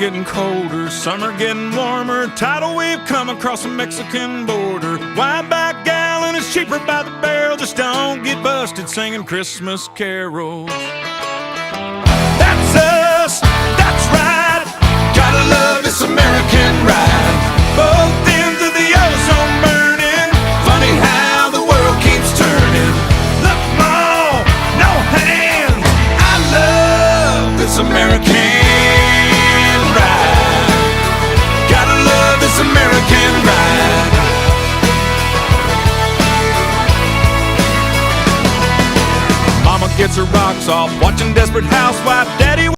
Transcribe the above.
getting colder, summer getting warmer. Tidal wave come across the Mexican border. Wide back gallon is cheaper by the barrel. Just don't get busted singing Christmas carols. That's us, that's right. Gotta love this American ride. Both ends of the ozone burning. Funny how the world keeps turning. Look, Mom, no hands. I love this American ride. Gotta love this American ride. Mama gets her rocks off watching Desperate Housewife.